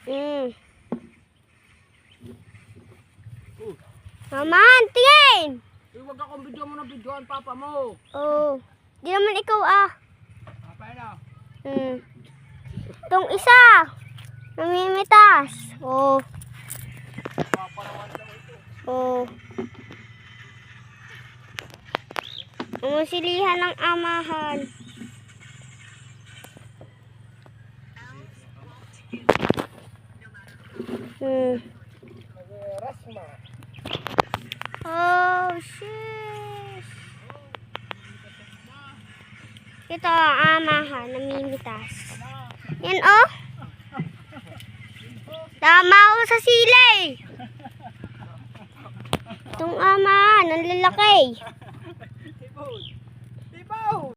Mm. Naman, tingin! Huwag akong video mo ng videoan, papa mo. Oh, di naman ikaw ah. Papa na. Itong isa, namimitas. Oh. Papa naman daw ito. Oh. Umusilihan ng amahan. Rasma. Oh, shit. Ito ang amahan, namimitas. Yan oh. Tama ako sa sila eh. Itong amahan, ang lalaki.